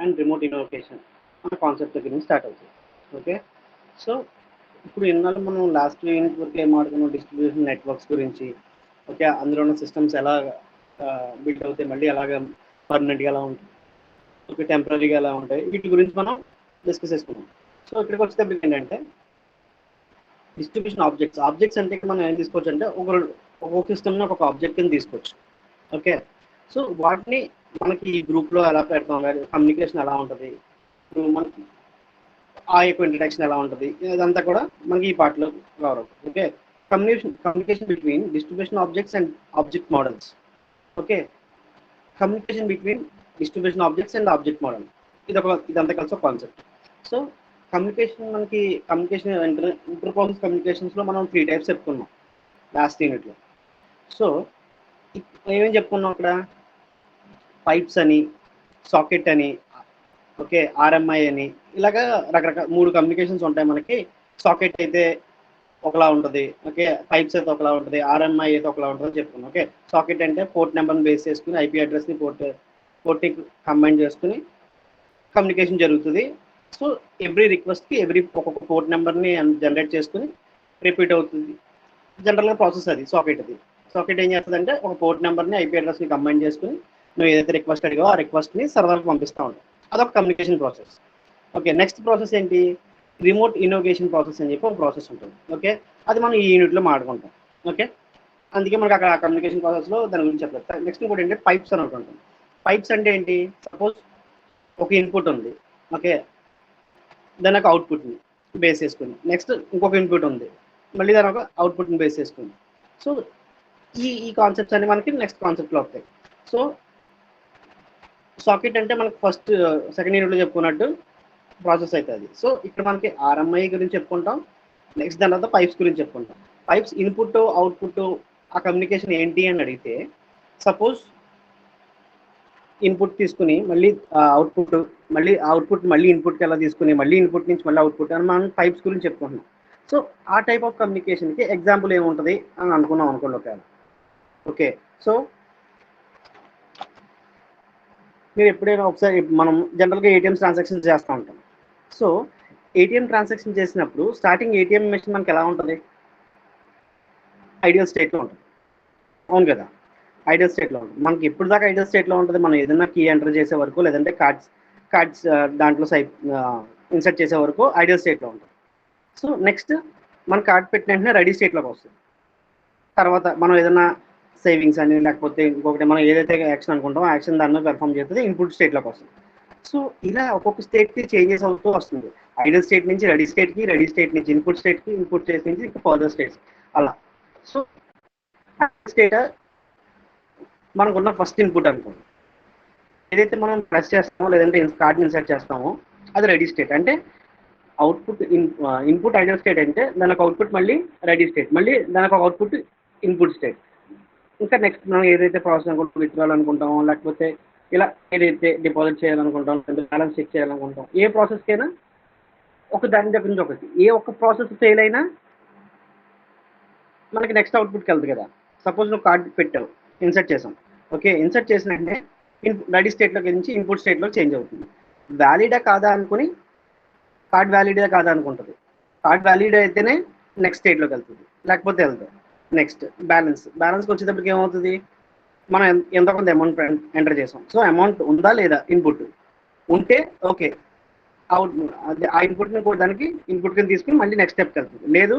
And remote innovation అన్న concept దగ్గర నుంచి స్టార్ట్ అవుతుంది. ఓకే. సో ఇప్పుడు ఇన్నాళ్ళు మనం లాస్ట్ యూనిట్ వరకు ఏం మాట్లాడుకున్నాం, డిస్ట్రిబ్యూషన్ నెట్వర్క్స్ గురించి. ఓకే. అందులో ఉన్న సిస్టమ్స్ ఎలా బిల్డ్ అవుతాయి, మళ్ళీ అలాగా పర్మనెంట్గా ఎలా ఉంటాయి, ఓకే, టెంపరీగా ఎలా ఉంటాయి, వీటి గురించి మనం డిస్కస్ చేసుకున్నాం. సో ఇక్కడికి వచ్చేటప్పటికి ఏంటంటే డిస్ట్రిబ్యూషన్ ఆబ్జెక్ట్స్ అంటే మనం ఏం తీసుకోవచ్చు అంటే ఒక్కొక్క సిస్టమ్ని ఒక ఆబ్జెక్ట్ కింద తీసుకోవచ్చు. ఓకే. సో వాటిని మనకి ఈ గ్రూప్లో ఎలా పెడతాం, కమ్యూనికేషన్ ఎలా ఉంటుంది, ఇప్పుడు మనకి ఆ యొక్క ఇంట్రడక్షన్ ఎలా ఉంటుంది, ఇదంతా కూడా మనకి ఈ పార్ట్లో కవర్ అవుతుంది. Okay. Communication between distribution objects and object models. Okay. Communication between distribution objects and object model, ఇదంతా కలిసి ఒక concept. So communication inter process కమ్యూనికేషన్స్లో మనం 3 టైప్స్ చెప్పుకున్నాం లాస్ట్ యూనిట్లో. సో ఏమేమి చెప్పుకున్నాం అక్కడ, పైప్స్ అని, సాకెట్ అని, ఓకే, ఆర్ఎంఐ అని, ఇలాగా రకరకాల 3 కమ్యూనికేషన్స్ ఉంటాయి మనకి. సాకెట్ అయితే ఒకలా ఉంటుంది, ఓకే, పైప్స్ అయితే ఒకలా ఉంటుంది, ఆర్ఎంఐ అయితే ఒకలా ఉంటుంది చెప్పుకున్నాం. ఓకే. సాకెట్ అంటే పోర్ట్ నెంబర్ని బేస్ చేసుకుని ఐపీ అడ్రస్ని పోర్ట్ని కంబైన్ చేసుకుని కమ్యూనికేషన్ జరుగుతుంది. సో ఎవ్రీ రిక్వెస్ట్కి ఒక్కొక్క పోర్ట్ నెంబర్ని జనరేట్ చేసుకుని రిపీట్ అవుతుంది. జనరల్గా ప్రాసెస్ అది సాకెట్ ఏం చేస్తుందంటే ఒక పోర్ట్ నెంబర్ని ఐపీ అడ్రస్ని కంబైన్ చేసుకుని నువ్వు ఏదైతే రిక్వెస్ట్ అడిగావో ఆ రిక్వెస్ట్ని సర్వర్కి పంపిస్తూ ఉంటావు. అదొక communication process. Okay. Next process ఏంటి, రిమోట్ ఇన్నోవేషన్ ప్రాసెస్ అని చెప్పి ఒక ప్రాసెస్ ఉంటుంది. ఓకే. అది మనం ఈ యూనిట్లో మాట్లాడుకుంటాం. ఓకే. అందుకే మనకి అక్కడ కమ్యూనికేషన్ ప్రాసెస్లో దాని గురించి చెప్పలేదు. నెక్స్ట్ ఇంకోటి ఏంటంటే పైప్స్ అని ఒకటి ఉంటుంది. పైప్స్ అంటే ఏంటి, సపోజ్ ఒక ఇన్పుట్ ఉంది. ఓకే. దాని ఒక అవుట్పుట్ని బేస్ చేసుకుని, నెక్స్ట్ ఇంకొక ఇన్పుట్ ఉంది, మళ్ళీ దాని ఒక అవుట్పుట్ని బేస్ చేసుకుని. సో ఈ కాన్సెప్ట్స్ అన్ని మనకి నెక్స్ట్ కాన్సెప్ట్లో వస్తాయి. సో సాకెట్ అంటే మనకి ఫస్ట్ సెకండ్ యూనిట్లో చెప్పుకున్నట్టు ప్రాసెస్ అవుతుంది. సో ఇక్కడ మనకి ఆర్ఎంఐ గురించి చెప్పుకుంటాం, నెక్స్ట్ దాని తర్వాత పైప్స్ గురించి చెప్పుకుంటాం. పైప్స్ ఇన్పుట్ అవుట్పుట్ ఆ కమ్యూనికేషన్ ఏంటి అని అడిగితే, సపోజ్ ఇన్పుట్ తీసుకుని మళ్ళీ అవుట్పుట్ మళ్ళీ ఇన్పుట్కి ఎలా తీసుకుని మళ్ళీ ఇన్పుట్ నుంచి మళ్ళీ అవుట్పుట్ అని మనం పైప్స్ గురించి చెప్పుకుంటున్నాం. సో ఆ టైప్ ఆఫ్ కమ్యూనికేషన్కి ఎగ్జాంపుల్ ఏముంటుంది అని అనుకున్నాం అనుకోండి ఒకవేళ. ఓకే. సో మీరు ఎప్పుడైనా ఒకసారి మనం జనరల్గా ఏటీఎం ట్రాన్సాక్షన్ చేస్తూ ఉంటాం. సో ఏటీఎం ట్రాన్సాక్షన్ చేసినప్పుడు స్టార్టింగ్ ఏటీఎం మెషిన్ మనకి ఎలా ఉంటుంది, ఐడియల్ స్టేట్లో ఉంటుంది. అవును కదా, ఐడియల్ స్టేట్లో ఉంటుంది. మనకి ఎప్పుడు దాకా ఐడియల్ స్టేట్లో ఉంటుంది, మనం ఏదైనా కీ ఎంటర్ చేసే వరకు, లేదంటే కార్డ్స్ దాంట్లో ఇన్సర్ట్ చేసే వరకు ఐడియల్ స్టేట్లో ఉంటుంది. సో నెక్స్ట్ మన కార్డ్ పెట్టిన వెంటనే రెడీ స్టేట్లోకి వస్తుంది. తర్వాత మనం ఏదైనా సేవింగ్స్ అని లేకపోతే ఇంకొకటి మనం ఏదైతే యాక్షన్ అనుకుంటామో యాక్షన్ దాన్ని పెర్ఫామ్ చేస్తుంది, ఇన్పుట్ స్టేట్లోకి వస్తుంది. సో ఇలా ఒక్కొక్క స్టేట్కి చేంజెస్ అవుతూ వస్తుంది. ఐడియల్ స్టేట్ నుంచి రెడీ స్టేట్ నుంచి ఇన్పుట్ స్టేట్ నుంచి ఇంకా ఫర్దర్ స్టేట్స్ అలా. సో స్టేట్ మనకున్న ఫస్ట్ ఇన్పుట్ అనుకోండి, ఏదైతే మనం ప్రెస్ చేస్తామో లేదంటే కార్డ్ని ఇన్సర్ట్ చేస్తామో అది రెడీ స్టేట్. అంటే అవుట్పుట్ ఇన్పుట్ ఐడియల్ స్టేట్ అంటే దానికి అవుట్పుట్ మళ్ళీ రెడీ స్టేట్, మళ్ళీ దానికి ఒక అవుట్పుట్ ఇన్పుట్ స్టేట్. ఇంకా నెక్స్ట్ మనం ఏదైతే ప్రాసెస్ అనుకుంటాం, విత్డ్రాల్ అనుకుంటామో లేకపోతే ఇలా ఏదైతే డిపాజిట్ చేయాలనుకుంటాం, లేదంటే బ్యాలెన్స్ చెక్ చేయాలనుకుంటాం, ఏ ప్రాసెస్కైనా ఒక దాని దగ్గర నుంచి ఒకటి, ఏ ఒక్క ప్రాసెస్ ఫెయిల్ అయినా మనకి నెక్స్ట్ అవుట్పుట్కి వెళ్తుంది కదా. సపోజ్ నువ్వు కార్డ్ పెట్టావు, ఇన్సర్ట్ చేసాం, ఓకే, ఇన్సర్ట్ చేసిన వెంటనే రెడీ స్టేట్లోకి నుంచి ఇన్పుట్ స్టేట్లో చేంజ్ అవుతుంది. వ్యాలిడా కాదా అనుకుని కార్డ్ వ్యాలిడా కాదా అనుకుంటుంది. కార్డ్ వ్యాలిడ్ అయితేనే నెక్స్ట్ స్టేట్లోకి వెళ్తుంది, లేకపోతే వెళ్తుంది. నెక్స్ట్ బ్యాలెన్స్కి వచ్చేటప్పటికి ఏమవుతుంది, మనం ఎంతో కొంత అమౌంట్ ఎంటర్ చేసాం. సో అమౌంట్ ఉందా లేదా, ఇన్పుట్ ఉంటే ఓకే, అవుట్ ఆ ఇన్పుట్ని దానికి ఇన్పుట్ కింద తీసుకుని మళ్ళీ నెక్స్ట్ స్టెప్కి వెళ్తుంది, లేదు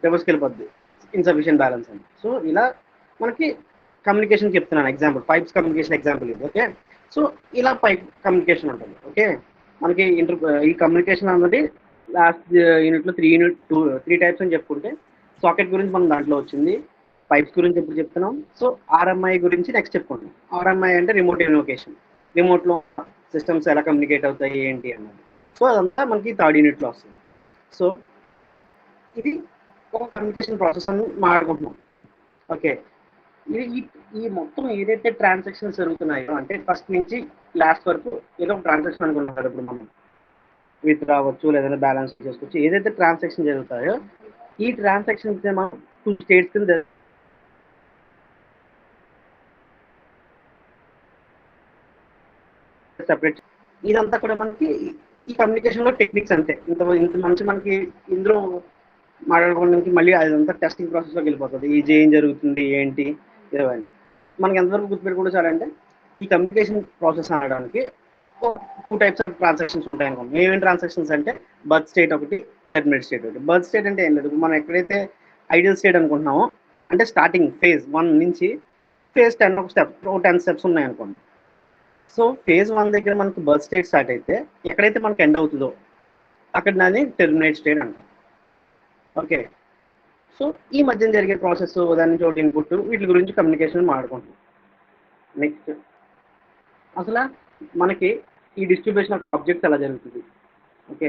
రివర్స్కి వెళ్ళిపోద్ది, ఇన్సఫిషియెంట్ బ్యాలెన్స్ అని. సో ఇలా మనకి కమ్యూనికేషన్ చెప్తున్నాను ఎగ్జాంపుల్, పైప్స్ కమ్యూనికేషన్ ఎగ్జాంపుల్ ఇది. ఓకే. సో ఇలా పైప్ కమ్యూనికేషన్ ఉంటుంది. ఓకే. మనకి ఈ కమ్యూనికేషన్ అన్నది లాస్ట్ యూనిట్లో 3 టైప్స్ అని చెప్పుకుంటే, సాకెట్ గురించి మనం దాంట్లో వచ్చింది, పైప్స్ గురించి ఎప్పుడు చెప్తున్నాం. సో ఆర్ఎంఐ గురించి నెక్స్ట్ చెప్పుకుంటాం. ఆర్ఎంఐ అంటే రిమోట్ ఇన్వోకేషన్, రిమోట్లో సిస్టమ్స్ ఎలా కమ్యూనికేట్ అవుతాయి ఏంటి అన్నది. సో అదంతా మనకి థర్డ్ యూనిట్లో వస్తుంది. సో ఇది ఒక కమ్యూనికేషన్ ప్రాసెస్ అని మాట్లాడుకుంటున్నాం. ఓకే. ఈ మొత్తం ఏదైతే ట్రాన్సాక్షన్స్ జరుగుతున్నాయో, అంటే ఫస్ట్ నుంచి లాస్ట్ వరకు ఏదో ఒక ట్రాన్సాక్షన్ అనుకున్నాం కదా. ఇప్పుడు మనం విత్ రావచ్చు, లేదంటే బ్యాలెన్స్ చేసుకోవచ్చు, ఏదైతే ట్రాన్సాక్షన్ జరుగుతాయో ఈ ట్రాన్సాక్షన్స్ మనం 2 స్టేట్స్ కింద సెపరేట్. ఇదంతా కూడా మనకి ఈ కమ్యూనికేషన్ లో టెక్నిక్స్ అంతే. ఇంత మంచి మనకి ఇందులో మాట్లాడుకోవడానికి మళ్ళీ అదంతా టెస్టింగ్ ప్రాసెస్ లోకి వెళ్ళిపోతుంది. ఈ ఏం జరుగుతుంది ఏంటి ఇవన్నీ మనకి ఎంతవరకు గుర్తుపెట్టుకుంటే చాలంటే ఈ కమ్యూనికేషన్ ప్రాసెస్ అనడానికి 2 టైప్స్ ఆఫ్ ట్రాన్సాక్షన్స్ ఉంటాయి అనుకోండి. ఏమేమి ట్రాన్సాక్షన్స్ అంటే బర్త్ స్టేట్ ఒకటి, టెర్మినేట్ స్టేట్ ఒకటి. బర్త్ స్టేట్ అంటే ఏం లేదు, మనం ఎక్కడైతే ఐడియల్ స్టేట్ అనుకుంటున్నామో అంటే స్టార్టింగ్ ఫేజ్ 1 నుంచి ఫేజ్ 10 ఒక స్టెప్ 10 స్టెప్స్ ఉన్నాయి అనుకోండి. సో ఫేజ్ 1 దగ్గర మనకు బర్త్ స్టేట్ స్టార్ట్ అయితే ఎక్కడైతే మనకు ఎండ్ అవుతుందో అక్కడ దాన్ని టెర్మినేట్ స్టేట్ అంటాం. ఓకే, సో ఈ మధ్యన జరిగే ప్రాసెస్ దాని నుంచి ఒకటి ఇన్పుట్ వీటి గురించి కమ్యూనికేషన్ మాట్లాడుకుంటాం. నెక్స్ట్ అసలు మనకి ఈ డిస్ట్రిబ్యూషన్ ఆఫ్ ఆబ్జెక్ట్స్ ఎలా జరుగుతుంది. ఓకే,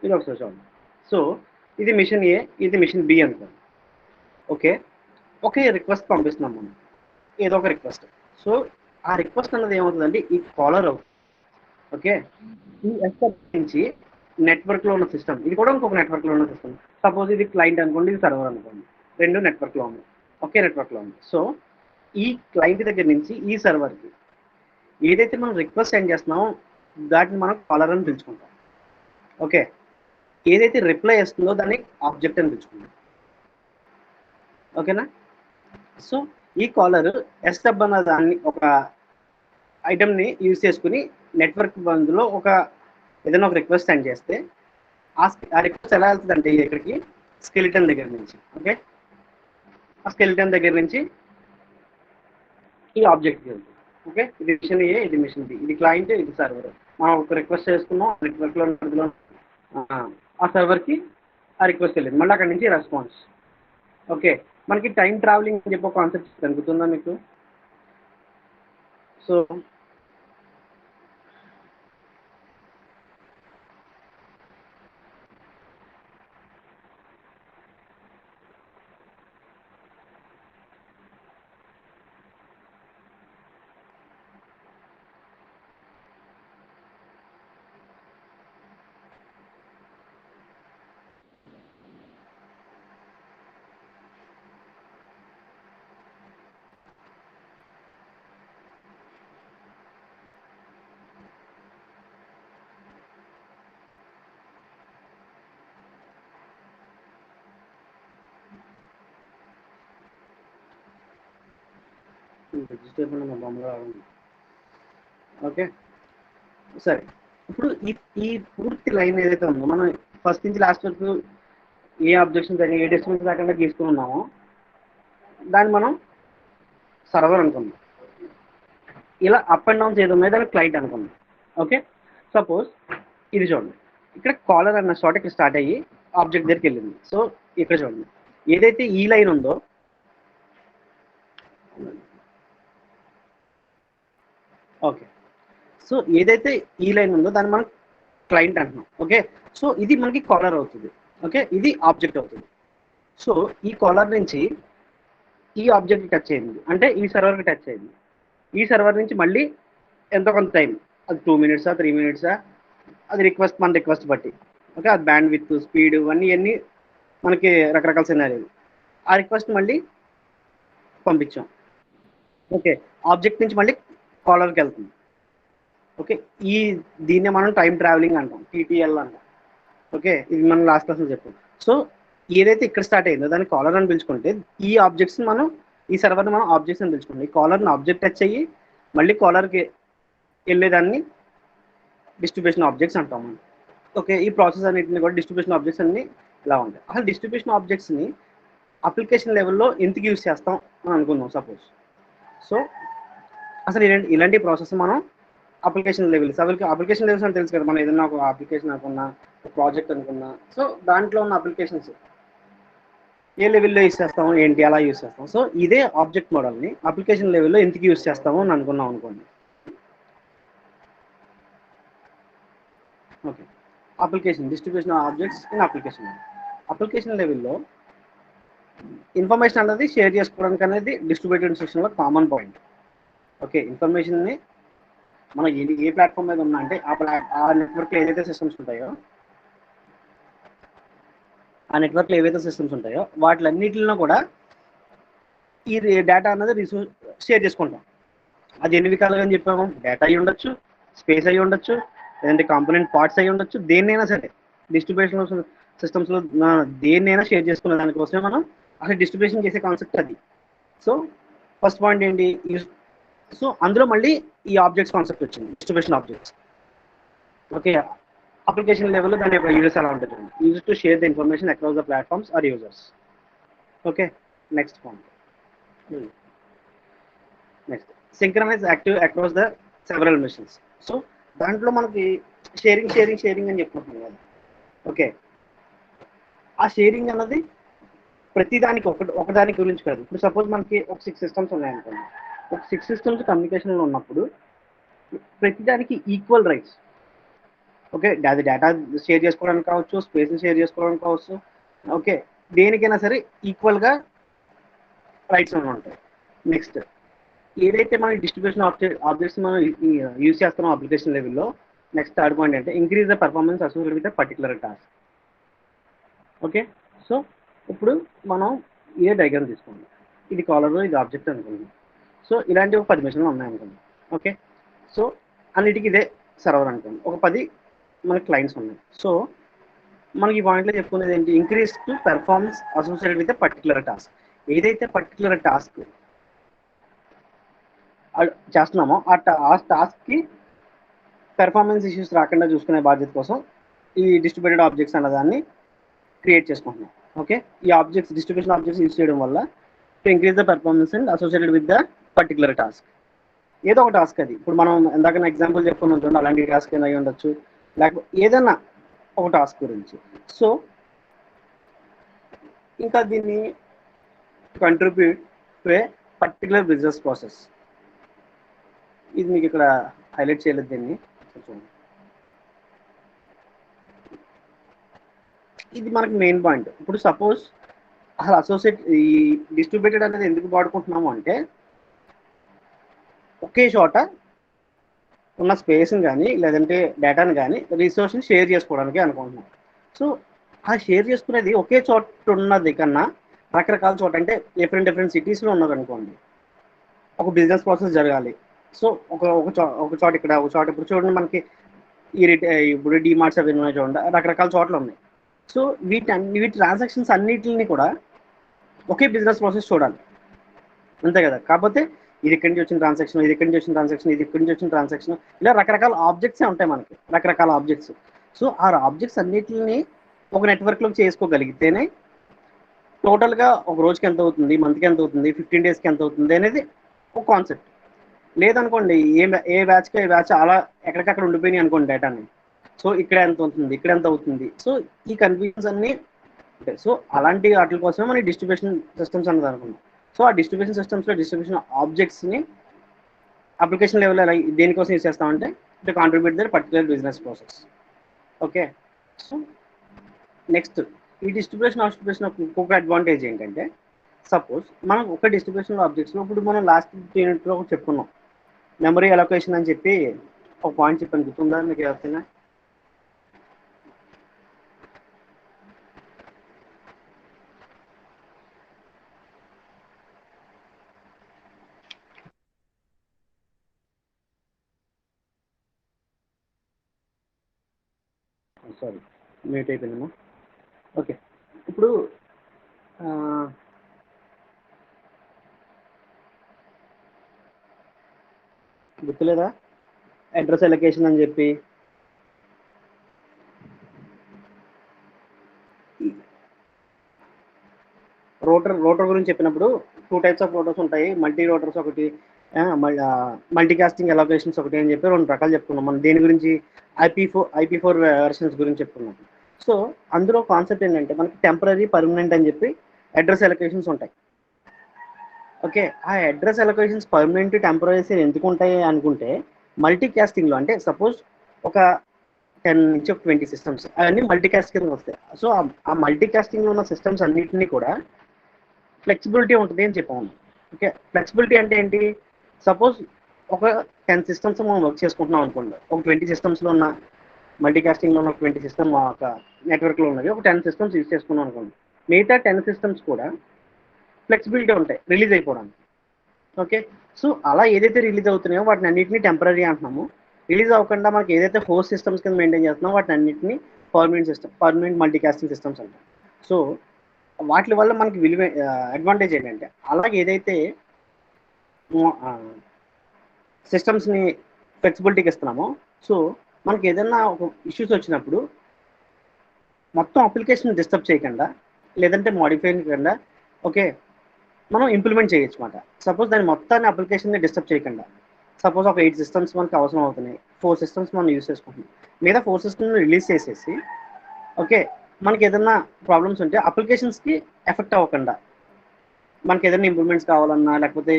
ఇది ఒకసారి చూడండి. సో ఇది మిషన్ ఏ, ఇది మిషన్ బి అనుకోండి. ఓకే, ఒకే రిక్వెస్ట్ పంపిస్తున్నాం మనం, ఏదో ఒక రిక్వెస్ట్. సో ఆ రిక్వెస్ట్ అన్నది ఏమవుతుందంటే ఈ కాలర్ అవుతుంది. ఓకే, ఈ ఎస్ఎఫ్ నుంచి నెట్వర్క్ లో ఉన్న సిస్టమ్, ఇది కూడా ఇంకొక నెట్వర్క్ లో ఉన్న సిస్టమ్. సపోజ్ ఇది క్లయింట్ అనుకోండి, ఇది సర్వర్ అనుకోండి, రెండు నెట్వర్క్ లో ఉన్నాయి, ఒకే నెట్వర్క్ లో ఉంది. సో ఈ క్లయింట్ దగ్గర నుంచి ఈ సర్వర్కి ఏదైతే మనం రిక్వెస్ట్ సెండ్ చేస్తున్నామో దాటిని మనం కాలర్ అని పిలుచుకుంటాం. ఓకే, ఏదైతే రిప్లై వస్తుందో దాన్ని ఆబ్జెక్ట్ అని పిలుచుకుంటాం. ఓకేనా. సో ఈ కాలర్ ఎస్ఎఫ్ అన్న దాన్ని ఒక ఐటమ్ని యూజ్ చేసుకుని నెట్వర్క్ బంద్లో ఒక ఏదైనా ఒక రిక్వెస్ట్ సెండ్ చేస్తే ఆ రిక్వెస్ట్ ఎలా వెళ్తుంది అంటే ఇక్కడికి స్కెలిటన్ దగ్గర నుంచి. ఓకే, ఆ స్కెలిటన్ దగ్గర నుంచి ఈ ఆబ్జెక్ట్కి వెళ్తుంది. ఓకే, ఇది మిషన్ ఏ, ఇది మిషన్ బి, ఇది క్లయింట్, ఇది సర్వర్. మనం ఒక రిక్వెస్ట్ చేసుకున్నాం, నెట్వర్క్లో ఆ సర్వర్కి ఆ రిక్వెస్ట్ వెళ్ళింది, మళ్ళీ అక్కడి నుంచి రెస్పాన్స్. ఓకే, మనకి టైం ట్రావెలింగ్ అని చెప్పి కాన్సెప్ట్ కనుగుతుందా మీకు? సో వెజిటేబుల్ బొమ్మగా ఉంది. ఓకే, సరే. ఇప్పుడు ఈ పూర్తి లైన్ ఏదైతే ఉందో మనం ఫస్ట్ నుంచి లాస్ట్ వరకు ఏ అబ్జెక్షన్ కానీ ఏ డిస్టర్బెన్స్ లేకుండా తీసుకుని ఉన్నామో దాన్ని మనం సర్వర్ అనుకుందాం. ఇలా అప్ అండ్ డౌన్స్ ఏదో ఉన్నాయి దాన్ని క్లయింట్ అనుకుందాం. ఓకే, సపోజ్ ఇది చూడండి, ఇక్కడ కాలర్ అన్న షాట్ ఇక్కడ స్టార్ట్ అయ్యి ఆబ్జెక్ట్ దగ్గరికి వెళ్ళింది. సో ఇక్కడ చూడండి, ఏదైతే ఈ లైన్ ఉందో ఓకే, సో ఏదైతే ఈ లైన్ ఉందో దాన్ని మనం క్లయింట్ అంటున్నాం. ఓకే, సో ఇది మనకి కాలర్ అవుతుంది. ఓకే, ఇది ఆబ్జెక్ట్ అవుతుంది. సో ఈ కాలర్ నుంచి ఈ ఆబ్జెక్ట్ టచ్ అయింది అంటే ఈ సర్వర్కి టచ్ అయింది. ఈ సర్వర్ నుంచి మళ్ళీ ఎంతో కొంత టైం, అది 2 minutes 3 minutes, అది రిక్వెస్ట్ మన రిక్వెస్ట్ బట్టి. ఓకే, అది బ్యాండ్ విత్ స్పీడ్ ఇవన్నీ మనకి రకరకాల సినారీలు. ఆ రిక్వెస్ట్ మళ్ళీ పంపించాం. ఓకే, ఆబ్జెక్ట్ నుంచి మళ్ళీ కాలర్కి వెళ్తుంది. ఓకే, దీన్నే మనం టైం ట్రావెలింగ్ అంటాం, టీటీఎల్ అంటాం. ఓకే, ఇది మనం లాస్ట్ క్లాస్లో చెప్పాం. సో ఏదైతే ఇక్కడ స్టార్ట్ అయిందో దాన్ని కాలర్ అని పిలుచుకుంటే ఈ ఆబ్జెక్ట్స్ మనం ఈ సర్వర్ని మనం ఆబ్జెక్ట్స్ అని పిలుచుకుంటాం. ఈ కాలర్ని ఆబ్జెక్ట్ టచ్ అయ్యి మళ్ళీ కాలర్కి వెళ్ళేదాన్ని డిస్ట్రిబ్యూషన్ ఆబ్జెక్ట్స్ అంటాం మనం. ఓకే, ఈ ప్రాసెస్ అన్నింటిని కూడా డిస్ట్రిబ్యూషన్ ఆబ్జెక్ట్స్ అన్ని ఇలా ఉంటాయి. అసలు డిస్ట్రిబ్యూషన్ ఆబ్జెక్ట్స్ని అప్లికేషన్ లెవెల్లో ఎందుకు యూజ్ చేస్తాం అని అనుకుందాం సపోజ్. సో అసలు ఇలాంటి ప్రాసెస్ మనం అప్లికేషన్ లెవెల్స్ అప్లికేషన్ లెవెల్స్ అని తెలుసు కదా, మనం ఏదైనా ఒక అప్లికేషన్ అనుకున్నా, ఒక ప్రాజెక్ట్ అనుకున్నా, సో దాంట్లో ఉన్న అప్లికేషన్స్ ఏ లెవెల్లో యూస్ చేస్తాము ఏంటి అలా యూస్ చేస్తాం. సో ఇదే ఆబ్జెక్ట్ మోడల్ని అప్లికేషన్ లెవెల్లో ఎందుకు యూస్ చేస్తాము అని అనుకున్నాం అనుకోండి. Okay, application distribution objects in application లెవెల్లో ఇన్ఫర్మేషన్ అనేది షేర్ చేసుకోవడానికి అనేది డిస్ట్రిబ్యూటెడ్ ఇన్స్ట్రక్షన్లో కామన్ పాయింట్. ఓకే, ఇన్ఫర్మేషన్ని మనం ఏ ప్లాట్ఫామ్ మీద ఉన్నా అంటే ఆ నెట్వర్క్లో ఏదైతే సిస్టమ్స్ ఉంటాయో వాటిలన్నిటిలో కూడా ఈ డేటా అనేది షేర్ చేసుకుంటాం. అది ఎన్ని విధాలుగా అని చెప్పాము, డేటా అయి ఉండొచ్చు, స్పేస్ అయి ఉండొచ్చు, లేదంటే కాంపోనెంట్ పార్ట్స్ అయి ఉండొచ్చు, దేన్నైనా సరే డిస్ట్రిబ్యూషన్ సిస్టమ్స్లో దేన్నైనా షేర్ చేసుకునే దానికోసమే మనం అసలు డిస్ట్రిబ్యూషన్ చేసే కాన్సెప్ట్ అది. సో ఫస్ట్ పాయింట్ ఏంటి, సో అందులో మళ్ళీ ఈ ఆబ్జెక్ట్స్ కాన్సెప్ట్ వచ్చింది, డిస్ట్రిబ్యూషన్ ఆబ్జెక్ట్స్. ఓకే, అప్లికేషన్ లెవెల్లో దాని యొక్క యూజెస్ ఎలా ఉంటుంది, use to share the information across the platforms or users. Okay, next point, next synchronize active across the several machines. So దాంట్లో మనకి షేరింగ్ అని చెప్పుకుంటున్నాం కదా. ఓకే, ఆ షేరింగ్ అన్నది ప్రతిదానికి ఒకదాని గురించి కాదు. ఇప్పుడు సపోజ్ మనకి ఒక 6 సిస్టమ్స్ ఉన్నాయనుకోండి, ఒక 6 సిస్టమ్స్ కమ్యూనికేషన్లో ఉన్నప్పుడు ప్రతిదానికి ఈక్వల్ రైట్స్. ఓకే, అది డేటా షేర్ చేసుకోవడానికి కావచ్చు, స్పేస్ షేర్ చేసుకోవడానికి కావచ్చు, ఓకే, దేనికైనా సరే ఈక్వల్గా రైట్స్ ఉంటాయి. నెక్స్ట్, ఏదైతే మన డిస్ట్రిబ్యూషన్ ఆబ్జెక్ట్స్ మనం యూజ్ చేస్తున్నాం అప్లికేషన్ లెవెల్లో, నెక్స్ట్ థర్డ్ పాయింట్ అంటే increase the performance associated with particular task. Okay, so ఇప్పుడు మనం ఏ డయాగ్రామ్ తీసుకోండి, ఇది కాలర్, ఇది ఆబ్జెక్ట్ అనుకోండి. సో ఇలాంటి ఒక 10 మిషన్లు ఉన్నాయనుకోండి. ఓకే, సో అన్నిటికీ ఇదే సర్వర్ అనుకోండి, ఒక 10 మనకి క్లయింట్స్ ఉన్నాయి. సో మనకి ఈ పాయింట్లో చెప్పుకునేది ఏంటి, increase to performance associated with particular task. ఏదైతే పర్టికులర్ టాస్క్ చేస్తున్నామో ఆ టాస్క్కి పెర్ఫార్మెన్స్ ఇష్యూస్ రాకుండా చూసుకునే బాధ్యత కోసం ఈ డిస్ట్రిబ్యూటెడ్ ఆబ్జెక్ట్స్ అన్నదాన్ని క్రియేట్ చేసుకుంటున్నాం. ఓకే, ఈ ఆబ్జెక్ట్స్ డిస్ట్రిబ్యూషన్ ఆబ్జెక్ట్స్ యూజ్ చేయడం వల్ల to increase the performance and associated with the particular task. ఏదో ఒక టాస్క్ అది, ఇప్పుడు మనం ఎందాక ఎగ్జాంపుల్ చెప్పుకుని ఉంటుంది, అలాంటి టాస్క్ అయినా అయి ఉండొచ్చు, లేకపోతే ఏదైనా ఒక టాస్క్ గురించి. సో ఇంకా దీన్ని contribute to A particular business process. ఇది మీకు ఇక్కడ హైలైట్ చేయలేదు దీన్ని. ఇది మనకి మెయిన్ పాయింట్. ఇప్పుడు సపోజ్ అసలు ఈ డిస్ట్రిబ్యూటెడ్ అనేది ఎందుకు వాడుకుంటున్నాము అంటే, ఒకే చోట ఉన్న స్పేస్ని కానీ లేదంటే డేటాని కానీ రిసోర్స్ని షేర్ చేసుకోవడానికి అనుకుంటున్నాం. సో ఆ షేర్ చేసుకునేది ఒకే చోట ఉన్నది కన్నా రకరకాల చోట, అంటే డిఫరెంట్ సిటీస్లో ఉన్నది అనుకోండి, ఒక బిజినెస్ ప్రాసెస్ జరగాలి. సో ఒక చోట ఇక్కడ, ఒక చోట ఇప్పుడు చూడండి మనకి ఇప్పుడు డిమార్ట్స్ అవి ఉన్నాయి చూడండి, రకరకాల చోట్ల ఉన్నాయి. సో వీటి ట్రాన్సాక్షన్స్ అన్నిటిని కూడా ఒకే బిజినెస్ ప్రాసెస్ చూడాలి, అంతే కదా. కాకపోతే ఇది ఇక్కడి నుంచి వచ్చిన ట్రాన్సాక్షన్, ఇది ఇక్కడి నుంచి వచ్చిన ట్రాన్సాక్షన్, ఇది ఇక్కడి నుంచి వచ్చిన ట్రాన్సాక్షన్, ఇలా రకరకాల ఆబ్జెక్ట్సే ఉంటాయి మనకి, రకరకాల ఆబ్జెక్ట్స్. సో ఆ ఆబ్జెక్ట్స్ అన్నిటిని ఒక నెట్వర్క్లో చేసుకోగలిగితేనే టోటల్గా ఒక రోజుకి ఎంత అవుతుంది, మంత్కి ఎంత అవుతుంది, 15 డేస్కి ఎంత అవుతుంది అనేది ఒక కాన్సెప్ట్. లేదనుకోండి, ఏ బ్యాచ్కి ఏ బ్యాచ్ అలా ఎక్కడికక్కడ ఉండిపోయినాయి అనుకోండి డేటాని. సో ఇక్కడ ఎంత అవుతుంది, ఇక్కడ ఎంత అవుతుంది, సో ఈ కన్ఫ్యూజన్స్ అన్నీ ఉంటాయి. సో అలాంటి వాటి కోసమే మన డిస్ట్రిబ్యూషన్ సిస్టమ్స్ అన్నది అనుకున్నాం. సో ఆ డిస్ట్రిబ్యూషన్ సిస్టమ్స్లో డిస్ట్రిబ్యూషన్ ఆబ్జెక్ట్స్ని అప్లికేషన్ లెవెల్ దేనికోసం యూజ్ చేస్తామంటే to contribute their particular business process. Okay, so next ఈ డిస్ట్రిబ్యూషన్ ఇంకొక అడ్వాంటేజ్ ఏంటంటే, సపోజ్ మనం ఒక డిస్ట్రిబ్యూషన్ ఆబ్జెక్ట్స్లో ఇప్పుడు మనం లాస్ట్ యూనిట్లో చెప్పుకున్నాం మెమరీ అలొకేషన్ అని చెప్పి ఒక పాయింట్ చెప్పాను, గుర్తుందా మీకు ఎవరికైనా? సారీ, మ్యూట్ అయిపోయిందమ్మా. ఓకే, ఇప్పుడు గుర్తులేదా అడ్రస్ అలొకేషన్ అని చెప్పి? రోటర్ గురించి చెప్పినప్పుడు 2 టైప్స్ ఆఫ్ రోటర్స్ ఉంటాయి, మల్టీ రోటర్స్ ఒకటి, మల్టీ కాస్టింగ్ అలొకేషన్స్ ఒకటి అని చెప్పి 2 రకాలు చెప్పుకున్నాం. మనం దేని గురించి, IP4 వెర్షన్స్ గురించి చెప్పుకున్నాం. సో అందులో కాన్సెప్ట్ ఏంటంటే మనకి టెంపరీ, పర్మనెంట్ అని చెప్పి అడ్రస్ అలొకేషన్స్ ఉంటాయి. ఓకే, ఆ అడ్రస్ అలొకేషన్స్ పర్మనెంట్, టెంపరీస్ ఎందుకు ఉంటాయి అనుకుంటే, మల్టీ కాస్టింగ్లో అంటే సపోజ్ ఒక 10 నుంచి ఒక 20 సిస్టమ్స్ అవన్నీ మల్టీ కాస్ట్ కింద వస్తాయి. సో ఆ మల్టీ కాస్టింగ్లో ఉన్న సిస్టమ్స్ అన్నింటినీ కూడా ఫ్లెక్సిబిలిటీ ఉంటుంది అని చెప్పాము. ఓకే, ఫ్లెక్సిబిలిటీ అంటే ఏంటి, సపోజ్ ఒక 10 సిస్టమ్స్ మనం వర్క్ చేసుకుంటున్నాం అనుకోండి, ఒక 20 సిస్టమ్స్లో ఉన్న మల్టీ కాస్టింగ్లో ఉన్న 20 సిస్టమ్ ఒక నెట్వర్క్లో ఉన్నది ఒక 10 సిస్టమ్స్ యూజ్ చేసుకున్నాం అనుకోండి, మిగతా 10 సిస్టమ్స్ కూడా ఫ్లెక్సిబిలిటీ ఉంటాయి రిలీజ్ అయిపోవడానికి. ఓకే. సో అలా ఏదైతే రిలీజ్ అవుతున్నాయో వాటిని అన్నిటిని టెంపరరీ అంటున్నాము. రిలీజ్ అవ్వకుండా మనకి ఏదైతే హోస్ట్ సిస్టమ్స్ కింద మెయింటైన్ చేస్తున్నామో వాటిని అన్నిటిని పర్మనెంట్ మల్టీకాస్టింగ్ సిస్టమ్స్ అంటాం. సో వాటి వల్ల మనకి అడ్వాంటేజ్ ఏంటంటే అలాగే ఏదైతే సిస్టమ్స్ని ఫ్లెక్సిబిలిటీకి ఇస్తున్నామో, సో మనకి ఏదైనా ఒక ఇష్యూస్ వచ్చినప్పుడు మొత్తం అప్లికేషన్ డిస్టర్బ్ చేయకుండా లేదంటే మాడిఫై చేయకుండా ఓకే మనం ఇంప్లిమెంట్ చేయొచ్చు అనమాట. సపోజ్ దాని మొత్తాన్ని అప్లికేషన్ని డిస్టర్బ్ చేయకుండా, సపోజ్ ఒక 8 సిస్టమ్స్ మనకు అవసరం అవుతున్నాయి, 4 సిస్టమ్స్ మనం యూస్ చేసుకుంటున్నాం, మీద 4 సిస్టమ్ని రిలీజ్ చేసేసి ఓకే మనకి ఏదైనా ప్రాబ్లమ్స్ ఉంటే అప్లికేషన్స్కి ఎఫెక్ట్ అవ్వకుండా మనకి ఏదైనా ఇంప్రూవ్మెంట్స్ కావాలన్నా లేకపోతే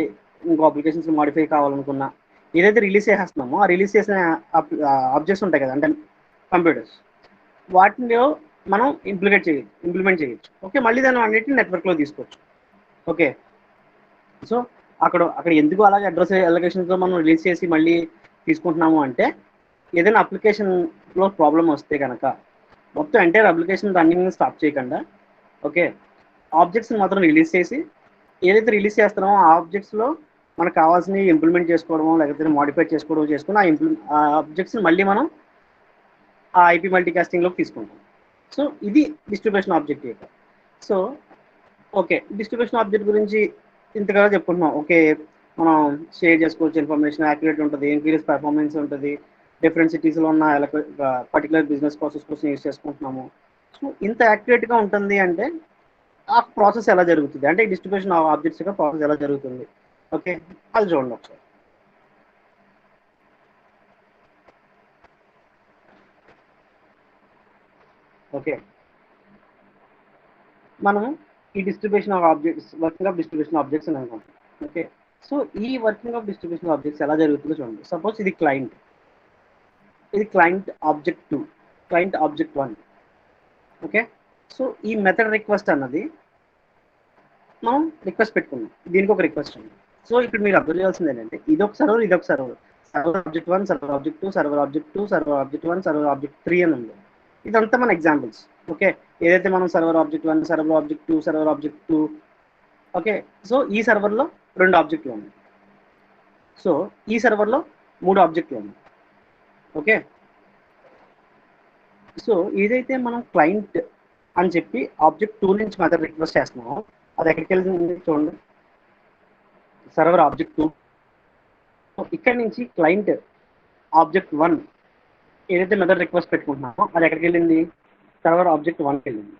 ఇంకో అప్లికేషన్స్ మాడిఫై కావాలనుకున్నా ఏదైతే రిలీజ్ చేసేస్తున్నామో ఆ రిలీజ్ చేసిన ఆబ్జెక్ట్స్ ఉంటాయి కదా, అంటే కంప్యూటర్స్, వాటిని మనం ఇంప్లిమెంట్ చేయొచ్చు. ఓకే, మళ్ళీ దాన్ని అన్నిటిని నెట్వర్క్లో తీసుకోవచ్చు. ఓకే, సో అక్కడ ఎందుకు అలాగే అడ్రస్ అలొకేషన్స్లో మనం రిలీజ్ చేసి మళ్ళీ తీసుకుంటున్నాము అంటే ఏదైనా అప్లికేషన్లో ప్రాబ్లం వస్తే కనుక మొత్తం ఎంటైర్ అప్లికేషన్ రన్నింగ్ స్టాప్ చేయకుండా ఓకే ఆబ్జెక్ట్స్ని మాత్రం రిలీజ్ చేసి ఏదైతే రిలీజ్ చేస్తున్నామో ఆ ఆబ్జెక్ట్స్లో మనకు కావాల్సినవి ఇంప్లిమెంట్ చేసుకోవడమో లేకపోతే మాడిఫై చేసుకుని ఆ ఆబ్జెక్ట్స్ని మళ్ళీ మనం ఆ ఐపీ మల్టీకాస్టింగ్లోకి తీసుకుంటాం. సో ఇది distribution object. So okay, distribution object గురించి ఇంతగా చెప్పుకుంటున్నాం. ఓకే, మనం షేర్ చేసుకోవచ్చు, ఇన్ఫర్మేషన్ యాక్యురేట్ ఉంటుంది, ఇంక్రీజ్ పర్ఫార్మెన్స్ ఉంటుంది, డిఫరెంట్ సిటీస్లో ఉన్న పర్టికులర్ బిజినెస్ ప్రాసెస్ కోసం యూజ్ చేసుకుంటున్నాము. సో ఇంత యాక్యురేట్గా ఉంటుంది అంటే ఆ ప్రాసెస్ ఎలా జరుగుతుంది అంటే డిస్ట్రిబ్యూషన్ ఆబ్జెక్ట్స్ యొక్క ప్రాసెస్ ఎలా జరుగుతుంది. ఓకే, అది చూడండి ఒకసారి. ఓకే, మనం ఈ distribution of objects, working of distribution objects అని అనుకుంటాం. ఓకే, సో ఈ వర్కింగ్ ఆఫ్ డిస్ట్రిబ్యూషన్ ఆబ్జెక్ట్స్ ఎలా జరుగుతుందో చూడండి. సపోజ్ ఇది client object 2, client object 1. Okay, so ఈ మెథడ్ రిక్వెస్ట్ అన్నది మనం రిక్వెస్ట్ పెట్టుకున్నాం, దీనికి ఒక రిక్వెస్ట్ ఉంది. సో ఇక్కడ మీరు అబ్జర్వ్ చేయాల్సింది ఏంటంటే ఇదొక server server object 1, server object 2, server object 2, server object 1, server object 3 అని ఉంది. ఇదంతా మన ఎగ్జాంపుల్స్. ఓకే, ఏదైతే మనం server object 1, server object 2, server object 2. Okay, so ఈ సర్వర్లో 2 ఆబ్జెక్టులు ఉన్నాయి, సో ఈ సర్వర్లో 3 ఆబ్జెక్టులు ఉన్నాయి. ఓకే, సో ఏదైతే మనం క్లయింట్ అని చెప్పి ఆబ్జెక్ట్ 2 నుంచి మెథడ్ రిక్వెస్ట్ చేస్తున్నామో అది ఎక్కడికి వెళ్తుంది చూడండి, సర్వర్ ఆబ్జెక్ట్ 2. ఇక్కడ నుంచి క్లయింట్ ఆబ్జెక్ట్ 1 ఏదైతే మెథడ్ రిక్వెస్ట్ పెట్టుకుంటున్నామో అది ఎక్కడికి వెళ్ళింది, సర్వర్ ఆబ్జెక్ట్ 1కి వెళ్ళింది.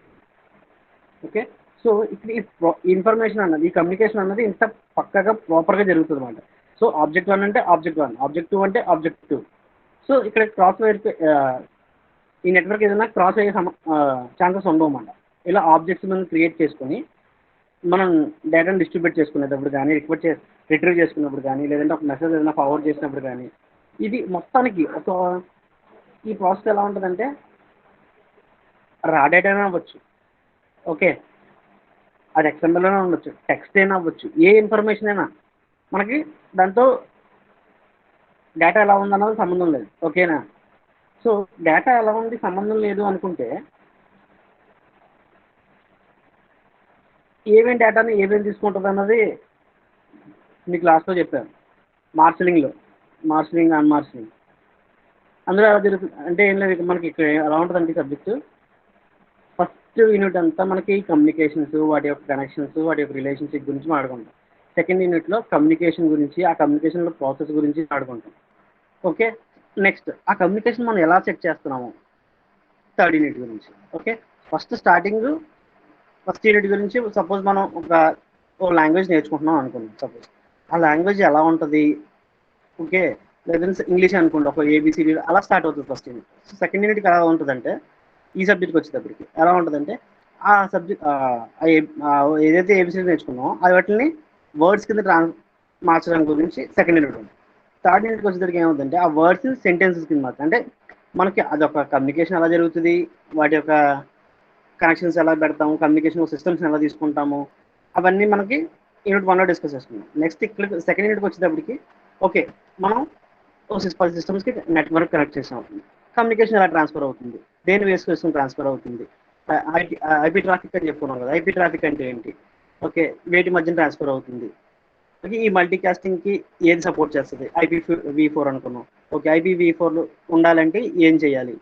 ఓకే, సో ఇక్కడ ఈ ఇన్ఫర్మేషన్ అన్నది, ఈ కమ్యూనికేషన్ అన్నది ఇంత పక్కగా ప్రాపర్గా జరుగుతుంది అనమాట. సో ఆబ్జెక్ట్ 1 అంటే ఆబ్జెక్ట్ 1, ఆబ్జెక్ట్ 2 అంటే ఆబ్జెక్ట్ 2. సో ఇక్కడ క్రాస్ ఈ నెట్వర్క్ ఏదైనా క్రాస్ అయ్యే ఛాన్సెస్ ఉండవు అన్నమాట. ఇలా ఆబ్జెక్ట్స్ మనం క్రియేట్ చేసుకొని మనం డేటాను డిస్ట్రిబ్యూట్ చేసుకునేటప్పుడు కానీ, రిట్రీవ్ చేసుకున్నప్పుడు కానీ, లేదంటే ఒక మెసేజ్ ఏదైనా ఫార్వర్డ్ చేసినప్పుడు కానీ, ఇది మొత్తానికి ఈ ప్రాసెస్ ఎలా ఉంటుందంటే రా డేటా అయినా అవ్వచ్చు, ఓకే అది XML అయినా ఉండొచ్చు, టెక్స్ట్ అయినా అవ్వచ్చు, ఏ ఇన్ఫర్మేషన్ అయినా మనకి దాంతో డేటా ఎలా ఉందన్నది సంబంధం లేదు. ఓకేనా, సో డేటా ఎలా ఉంది సంబంధం లేదు అనుకుంటే ఏమేమి డేటాని ఏమేమి తీసుకుంటుంది అన్నది మీకు లాస్ట్లో చెప్పాను, మార్షలింగ్ అన్మార్షలింగ్. అందులో ఎలా జరుగుతుంది అంటే ఏం లేదు, మనకి ఇక్కడ ఎలా ఉంటుందండి సబ్జెక్టు, ఫస్ట్ యూనిట్ అంతా మనకి కమ్యూనికేషన్స్, వాటి యొక్క కనెక్షన్స్, వాటి యొక్క రిలేషన్షిప్ గురించి మాట్లాడుకుంటాం. సెకండ్ యూనిట్లో కమ్యూనికేషన్ గురించి, ఆ కమ్యూనికేషన్లో ప్రాసెస్ గురించి మాట్లాడుకుంటాం. ఓకే, నెక్స్ట్ ఆ కమ్యూనికేషన్ మనం ఎలా చెక్ చేస్తున్నాము, థర్డ్ యూనిట్ గురించి. ఓకే, ఫస్ట్ యూనిట్ గురించి సపోజ్ మనం ఒక లాంగ్వేజ్ నేర్చుకుంటున్నాం అనుకుందాం. సపోజ్ ఆ లాంగ్వేజ్ ఎలా ఉంటుంది, ఓకే లేదంటే ఇంగ్లీష్ అనుకోండి, ఒక ABCD అలా స్టార్ట్ అవుతుంది ఫస్ట్ యూనిట్. సెకండ్ యూనిట్కి ఎలా ఉంటుందంటే ఈ సబ్జెక్ట్కి వచ్చేటప్పటికి ఎలా ఉంటుందంటే ఆ సబ్జెక్ట్ ఏదైతే ABCD నేర్చుకున్నామో అది వాటిని వర్డ్స్ కింద మార్చడం గురించి సెకండ్ యూనిట్ ఉంది. థర్డ్ యూనిట్కి వచ్చేసరికి ఏమవుతుందంటే ఆ వర్డ్స్ సెంటెన్సెస్ కింద మార్చడం, అంటే మనకి అదొక కమ్యూనికేషన్ ఎలా జరుగుతుంది, వాటి యొక్క కనెక్షన్స్ ఎలా పెడతాము, కమ్యూనికేషన్ సిస్టమ్స్ ఎలా తీసుకుంటాము, అవన్నీ మనకి యూనిట్ 1లో డిస్కస్ చేసుకున్నాం. నెక్స్ట్ ఇక్కడ సెకండ్ యూనిట్కి వచ్చేటప్పటికి ఓకే మనం సిస్టమ్స్కి నెట్వర్క్ కనెక్ట్ చేసాం, కమ్యూనికేషన్ ఎలా ట్రాన్స్ఫర్ అవుతుంది, దేని వేస్ చేసుకుని ట్రాన్స్ఫర్ అవుతుంది, ఐపీ ట్రాఫిక్ అని చెప్పుకున్నాం కదా, ఐపీ ట్రాఫిక్ అంటే ఏంటి, ఓకే వేటి మధ్యన ట్రాన్స్ఫర్ అవుతుంది, ఓకే, ఈ మల్టీ కాస్టింగ్కి ఏది సపోర్ట్ చేస్తుంది? IPv4 అనుకున్నాం. ఓకే, IPv4 ఉండాలంటే ఏం చేయాలి?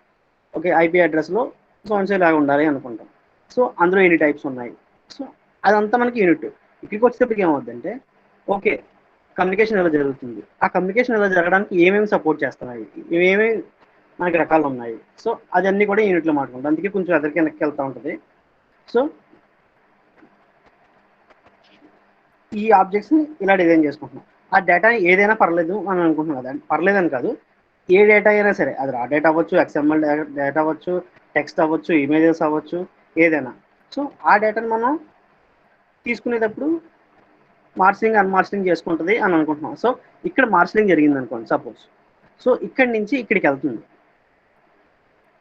ఓకే, IP అడ్రస్లో సో లాగా ఉండాలి అనుకుంటాం. సో అందులో ఎన్ని టైప్స్ ఉన్నాయి? సో అదంతా మనకి యూనిట్. ఇక్కడికి వచ్చేటప్పటికి ఏమవుతుందంటే, ఓకే, కమ్యూనికేషన్ ఎలా జరుగుతుంది, ఆ కమ్యూనికేషన్ ఎలా జరగడానికి ఏమేమి సపోర్ట్ చేస్తున్నాయి, ఏమేమి మనకి రకాలు ఉన్నాయి. సో అదన్నీ కూడా యూనిట్లో మాట్లాడుకుంటాం. అందుకే కొంచెం ఎదరికి వెనక్కి వెళ్తూ ఉంటుంది. సో ఈ ఆబ్జెక్ట్స్ని ఇలా డిజైన్ చేసుకుంటున్నాం. ఆ డేటా ఏదైనా పర్లేదు అని అనుకుంటున్నాం కదా, పర్లేదని కాదు, ఏ డేటా అయినా సరే, అది రా డేటా అవ్వచ్చు, XML డేటా అవ్వచ్చు, టెక్స్ట్ అవ్వచ్చు, ఇమేజెస్ అవ్వచ్చు, ఏదైనా. సో ఆ డేటాను మనం తీసుకునేటప్పుడు మార్చలింగ్ అన్మార్చలింగ్ చేసుకుంటుంది అని అనుకుంటున్నాం. సో ఇక్కడ మార్చలింగ్ జరిగింది అనుకోండి సపోజ్. సో ఇక్కడి నుంచి ఇక్కడికి వెళ్తుంది.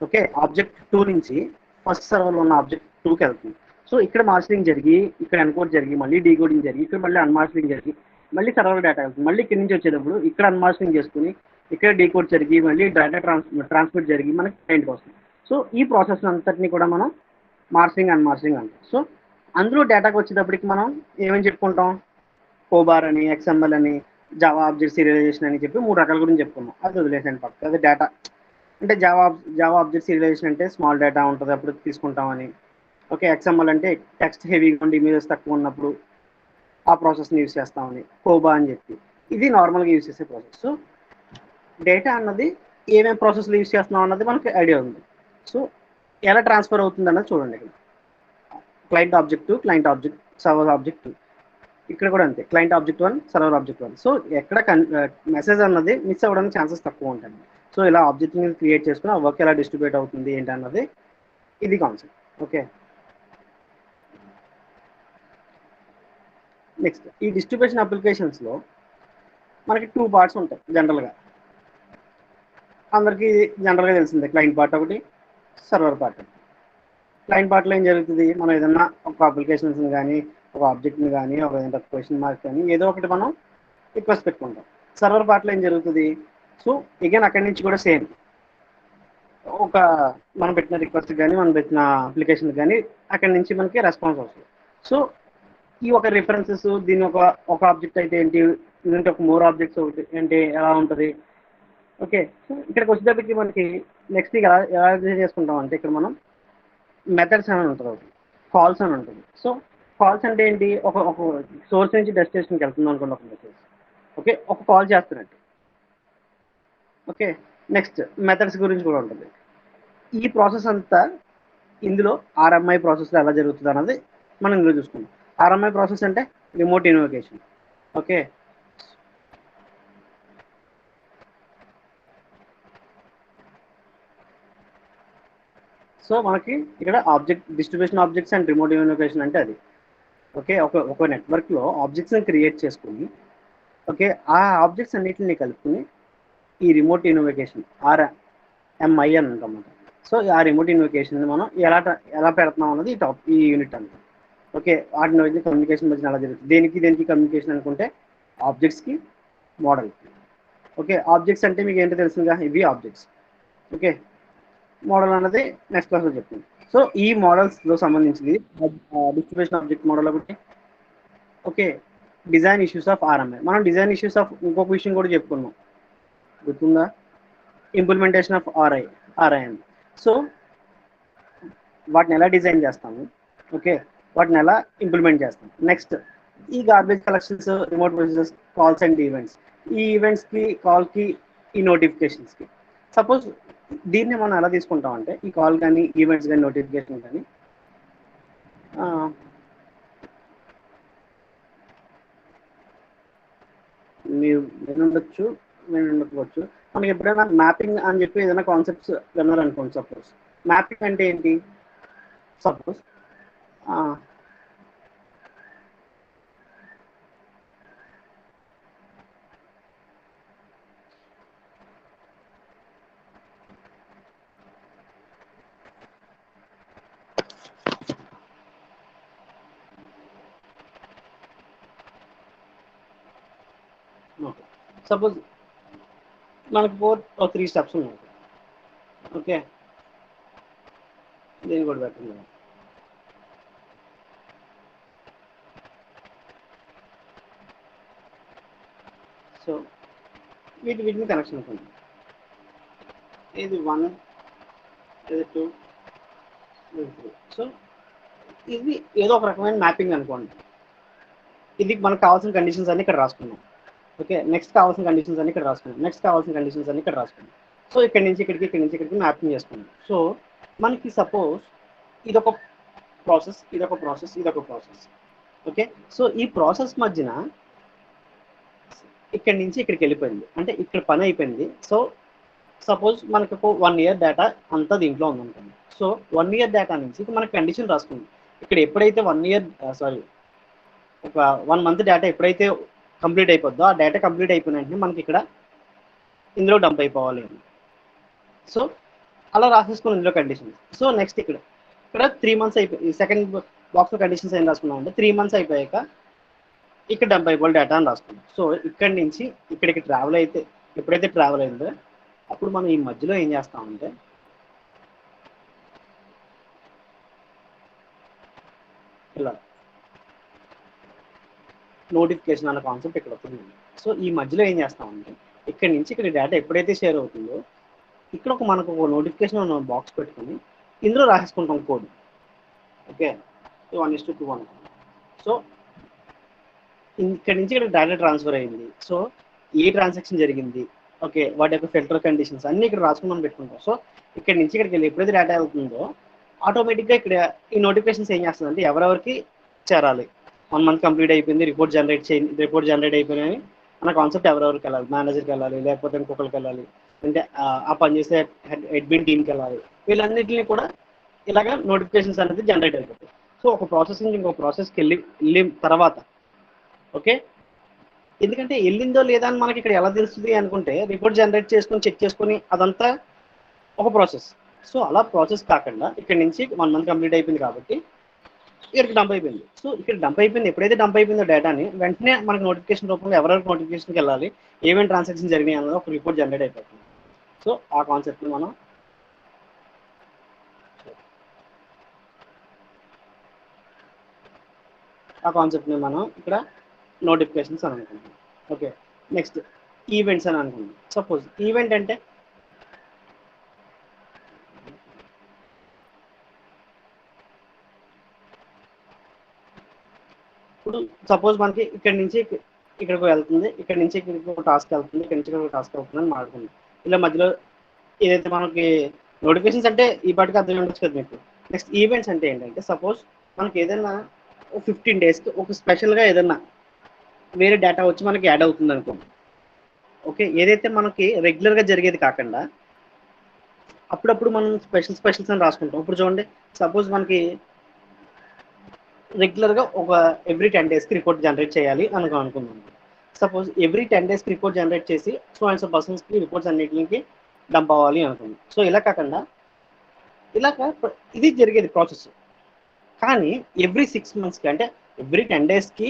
ఓకే, ఆబ్జెక్ట్ 2 నుంచి ఫస్ట్ సర్వర్లో ఉన్న ఆబ్జెక్ట్ 2కి వెళ్తుంది. సో ఇక్కడ మార్చలింగ్ జరిగి, ఇక్కడ ఎన్కోడ్ జరిగి, మళ్ళీ డీకోడింగ్ జరిగి, ఇక్కడ మళ్ళీ అన్మార్చలింగ్ జరిగి, మళ్ళీ సర్వర్ డేటా వెళ్తుంది. మళ్ళీ ఇక్కడి నుంచి వచ్చేటప్పుడు ఇక్కడ అన్మార్చలింగ్ చేసుకుని, ఇక్కడ డీకోడ్ జరిగి, మళ్ళీ డేటా ట్రాన్స్మిట్ జరిగి మనకి క్లయింట్కి వస్తుంది. సో ఈ ప్రాసెస్ అంతటిని కూడా మనం మార్చలింగ్ అన్మార్చలింగ్ అంటాం. సో అందులో డేటాకి వచ్చేటప్పటికి మనం ఏమని చెప్పుకుంటాం? కోబార్ అని, XML అని, జావా ఆబ్జెక్ట్ సీరియలైజేషన్ అని చెప్పి 3 రకాల గురించి చెప్పుకున్నాం. అది వదిలేసాను పక్క. అది డేటా అంటే జావా ఆబ్జెక్ట్ సీరియలైజేషన్ అంటే స్మాల్ డేటా ఉంటుంది అప్పుడు తీసుకుంటామని. ఓకే, XML అంటే టెక్స్ట్ హెవీగా ఉండి ఇమేజెస్ తక్కువ ఉన్నప్పుడు ఆ ప్రాసెస్ని యూజ్ చేస్తామని. కోబా అని చెప్పి ఇది నార్మల్గా యూజ్ చేసే ప్రాసెస్. సో డేటా అన్నది ఏమేమి ప్రాసెస్లో యూజ్ చేస్తున్నాం అన్నది మనకి ఐడియా ఉంది. సో ఎలా ట్రాన్స్ఫర్ అవుతుంది అన్నది చూడండి. ఇక్కడ క్లయింట్ ఆబ్జెక్ట్, సర్వర్ ఆబ్జెక్ట్. ఇక్కడ కూడా అంతే, client object 1, server object 1. So ఎక్కడ మెసేజ్ అన్నది మిస్ అవ్వడానికి ఛాన్సెస్ తక్కువ ఉంటాయి. సో ఇలా ఆబ్జెక్ట్ని క్రియేట్ చేసుకుని ఆ వర్క్ ఎలా డిస్ట్రిబ్యూట్ అవుతుంది ఏంటి అన్నది ఇది కాన్సెప్ట్. ఓకే, నెక్స్ట్ ఈ డిస్ట్రిబ్యూషన్ అప్లికేషన్స్లో మనకి 2 పార్ట్స్ ఉంటాయి జనరల్గా. అందరికీ జనరల్గా తెలిసిందే, క్లయింట్ పార్ట్ ఒకటి, సర్వర్ పార్ట్. క్లయింట్ పార్ట్లో ఏం జరుగుతుంది? మనం ఏదన్నా ఒక అప్లికేషన్స్ని కానీ, ఒక ఆబ్జెక్ట్ని కానీ, ఒక క్వశ్చన్ మార్క్ కానీ ఏదో ఒకటి మనం రిక్వెస్ట్ పెట్టుకుంటాం. సర్వర్ పార్ట్లో ఏం జరుగుతుంది? సో అగైన్ అక్కడి నుంచి కూడా సేమ్, ఒక మనం పెట్టిన రిక్వెస్ట్ కానీ, మనం పెట్టిన అప్లికేషన్ కానీ అక్కడి నుంచి మనకి రెస్పాన్స్ వస్తుంది. సో ఈ ఒక రిఫరెన్సెస్, దీని ఒక ఆబ్జెక్ట్ అయితే ఏంటి, ఇదంటే ఒక మోర్ ఆబ్జెక్ట్స్ ఒకటి ఏంటి, ఎలా ఉంటుంది? ఓకే, సో ఇక్కడికి వచ్చేటప్పటికి మనకి నెక్స్ట్ ఎలా ఎలా చేసుకుంటాం అంటే, ఇక్కడ మనం మెథడ్స్ అని ఉంటుంది, ఒకటి కాల్స్ అని ఉంటుంది. సో కాల్స్ అంటే ఏంటి? ఒక ఒక సోర్స్ నుంచి డెస్టినేషన్కి వెళ్తుంది అనుకోండి ఒక మెసేజ్. ఓకే, ఒక కాల్ చేస్తున్నట్టు. ఓకే, నెక్స్ట్ మెథడ్స్ గురించి కూడా ఉంటుంది. ఈ ప్రాసెస్ అంతా ఇందులో RMI ప్రాసెస్లో ఎలా జరుగుతుంది అన్నది మనం ఇందులో చూసుకుందాం. RMI ప్రాసెస్ అంటే రిమోట్ ఇన్వోకేషన్. ఓకే, సో మనకి ఇక్కడ డిస్ట్రిబ్యూషన్ ఆబ్జెక్ట్స్ అండ్ రిమోట్ ఇన్వోకేషన్ అంటే అది. ఓకే, ఒక నెట్వర్క్లో ఆబ్జెక్ట్స్ని క్రియేట్ చేసుకుని, ఓకే, ఆ ఆబ్జెక్ట్స్ అన్నిటిని కలుపుకుని ఈ రిమోట్ ఇన్వోకేషన్ RMI అని అంటాం. సో ఆ రిమోట్ ఇన్వోకేషన్ మనం ఎలా పెడుతున్నాం అన్నది ఈ యూనిట్ అంటాం. ఓకే, వాటి మధ్య కమ్యూనికేషన్ మధ్య ఎలా జరుగుతుంది, దేనికి కమ్యూనికేషన్ అనుకుంటే ఆబ్జెక్ట్స్కి, మోడల్కి. ఓకే, ఆబ్జెక్ట్స్ అంటే మీకు ఏంటో తెలుసుగా, ఇవి ఆబ్జెక్ట్స్. ఓకే, మోడల్ అన్నది నెక్స్ట్ క్లాస్లో చెప్తుంది. సో ఈ మోడల్స్లో సంబంధించింది డిస్ట్రిబ్యూషన్ ఆబ్జెక్ట్ మోడల్ ఒకటి. Okay, design issues of RMI. మనం డిజైన్ ఇష్యూస్ ఆఫ్ ఇంకొక విషయం కూడా చెప్పుకున్నాం, గుర్తుందా? ఇంప్లిమెంటేషన్ ఆఫ్ RI అని. సో వాటిని ఎలా డిజైన్ చేస్తాము, ఓకే, వాటిని ఎలా ఇంప్లిమెంట్ చేస్తాం. నెక్స్ట్ ఈ garbage collections, remote procedures, calls and events. ఈ ఈవెంట్స్కి, కాల్కి, ఈ నోటిఫికేషన్స్కి. సపోజ్ దీన్ని మనం ఎలా తీసుకుంటాం అంటే, ఈ కాల్ కానీ, ఈవెంట్స్ కానీ, నోటిఫికేషన్ కానీ మీరు వినుండొచ్చు, వినుండకపోవచ్చు. మనకి ఎప్పుడైనా మ్యాపింగ్ అని చెప్పి ఏదైనా కాన్సెప్ట్స్ విన్నారనుకోండి. సపోజ్ మ్యాపింగ్ అంటే ఏంటి? సపోజ్ సపోజ్ మనకు 3 స్టెప్స్ ఉన్నాయి. ఓకే, దీన్ని కూడా పెట్టండి. సో వీటిని కనెక్షన్ ఉంటుంది. ఇది 1, ఇది 2, ఇది 3. సో ఇది ఏదో ఒక రకమైన మ్యాపింగ్ అనుకోండి. ఇది మనకు కావాల్సిన కండిషన్స్ అన్ని ఇక్కడ రాసుకున్నాం. ఓకే, నెక్స్ట్ కావాల్సిన కండిషన్స్ అన్ని ఇక్కడ రాసుకున్నాం, నెక్స్ట్ కావాల్సిన కండిషన్స్ అన్ని ఇక్కడ రాసుకున్నాం. సో ఇక్కడి నుంచి ఇక్కడికి, ఇక్కడి నుంచి ఇక్కడికి మ్యాపింగ్ చేసుకున్నాం. సో మనకి సపోజ్ ఇదొక ప్రాసెస్, ఇదొక ప్రాసెస్, ఇదొక ప్రాసెస్. ఓకే, సో ఈ ప్రాసెస్ మధ్యన ఇక్కడి నుంచి ఇక్కడికి వెళ్ళిపోయింది, అంటే ఇక్కడ పని అయిపోయింది. సో సపోజ్ మనకు ఒక 1 year డేటా అంతా దీంట్లో ఉందనుకోండి. సో 1 year డేటా నుంచి మనకి కండిషన్ రాసుకుంది. ఇక్కడ ఎప్పుడైతే 1 year ఒక 1 month డేటా ఎప్పుడైతే కంప్లీట్ అయిపోద్దో, ఆ డేటా కంప్లీట్ అయిపోయిన వెంటనే మనకి ఇక్కడ ఇందులో డంప్ అయిపోవాలి అని. సో అలా రాసేసుకుని ఇందులో కండిషన్స్. సో నెక్స్ట్ ఇక్కడ 3 months అయిపోయి సెకండ్ బాక్స్లో కండిషన్స్ ఏం రాసుకున్నాం అంటే 3 months అయిపోయాక ఇక్కడ డంప్ అయిపోవాలి డేటా అని రాసుకున్నాం. సో ఇక్కడి నుంచి ఇక్కడికి ట్రావెల్ అయితే, ఎప్పుడైతే ట్రావెల్ అయిందో అప్పుడు మనం ఈ మధ్యలో ఏం చేస్తామంటే ఇలా నోటిఫికేషన్ అన్న కాన్సెప్ట్ ఇక్కడ వస్తుంది. సో ఈ మధ్యలో ఏం చేస్తామంటే ఇక్కడి నుంచి ఇక్కడ డేటా ఎప్పుడైతే షేర్ అవుతుందో ఇక్కడ మనకు ఒక నోటిఫికేషన్ బాక్స్ పెట్టుకొని ఇందులో రాసేసుకుంటాం కోడ్. ఓకే, 1:2 అనుకుంటాం. సో ఇక్కడ నుంచి ఇక్కడ డేటా ట్రాన్స్ఫర్ అయింది. సో ఏ ట్రాన్సాక్షన్ జరిగింది, ఓకే, వాటి యొక్క ఫిల్టర్ కండిషన్స్ అన్ని ఇక్కడ రాసుకుని పెట్టుకుంటాం. సో ఇక్కడ నుంచి ఇక్కడికి వెళ్ళి ఎప్పుడైతే డేటా వెళ్తుందో ఆటోమేటిక్గా ఇక్కడ ఈ నోటిఫికేషన్స్ ఏం చేస్తుందంటే ఎవరెవరికి చేరాలి, 1 month కంప్లీట్ అయిపోయింది, రిపోర్ట్ జనరేట్ అయిపోయినాయి అన్న కాన్సెప్ట్ ఎవరెవరికి వెళ్ళాలి, మేనేజర్కి వెళ్ళాలి, లేకపోతే ఇంకొకరికి వెళ్ళాలి, అంటే ఆ పనిచేసే అడ్మిన్ టీమ్కి వెళ్ళాలి. వీళ్ళన్నింటినీ కూడా ఇలాగ నోటిఫికేషన్స్ అనేది జనరేట్ అయిపోతాయి. సో ఒక ప్రాసెస్ నుంచి ఇంకొక ప్రాసెస్కి వెళ్ళిన తర్వాత, ఓకే, ఎందుకంటే వెళ్ళిందో లేదా అని మనకి ఇక్కడ ఎలా తెలుస్తుంది అనుకుంటే రిపోర్ట్ జనరేట్ చేసుకొని చెక్ చేసుకొని అదంతా ఒక ప్రాసెస్. సో అలా ప్రాసెస్ కాకుండా ఇక్కడ నుంచి 1 month కంప్లీట్ అయిపోయింది కాబట్టి ఇక్కడికి డంప్ అయిపోయింది. సో ఇక్కడ డంప్ అయిపోయింది, ఎప్పుడైతే డంప్ అయిపోయిందో డేటాని వెంటనే మనకి నోటిఫికేషన్ రూపంలో ఎవరెవరికి నోటిఫికేషన్కి వెళ్ళాలి, ఏమేమి ట్రాన్సాక్షన్ జరిగినాయి అన్నది ఒక రిపోర్ట్ జనరేట్ అయిపోతుంది. సో ఆ కాన్సెప్ట్ని మనం ఇక్కడ నోటిఫికేషన్స్ అని అనుకుంటాం. ఓకే, నెక్స్ట్ ఈవెంట్స్ అని అనుకుంటాం. సపోజ్ ఈవెంట్ అంటే ఇప్పుడు సపోజ్ మనకి ఇక్కడ నుంచి ఇక్కడికి వెళ్తుంది, ఇక్కడ నుంచి ఇక్కడికి ఒక టాస్క్ వెళ్తుంది, ఇక్కడ నుంచి ఒక టాస్క్ వెళ్తుంది అని మాట్లాడుకుంది. ఇలా మధ్యలో ఏదైతే మనకి నోటిఫికేషన్స్ అంటే ఈ పాటికి అర్థం ఉండొచ్చు కదా మీకు. నెక్స్ట్ ఈవెంట్స్ అంటే ఏంటంటే సపోజ్ మనకి ఏదైనా 15 daysకి ఒక స్పెషల్గా ఏదైనా వేరే డేటా వచ్చి మనకి యాడ్ అవుతుంది అనుకోండి. ఓకే, ఏదైతే మనకి రెగ్యులర్గా జరిగేది కాకుండా అప్పుడప్పుడు మనం స్పెషల్స్ అని రాసుకుంటాం. ఇప్పుడు చూడండి, సపోజ్ మనకి రెగ్యులర్గా ఒక ఎవ్రీ 10 daysకి రిపోర్ట్ జనరేట్ చేయాలి అనుకుందాం. సపోజ్ ఎవ్రీ 10 daysకి రిపోర్ట్ జనరేట్ చేసి సో పర్సన్స్కి రిపోర్ట్స్ అన్నింటికి డంప్ అవ్వాలి అనుకుందాం. సో ఇలా కాకుండా ఇది జరిగేది ప్రాసెస్. కానీ ఎవ్రీ 6 monthsకి అంటే ఎవ్రీ 10 daysకి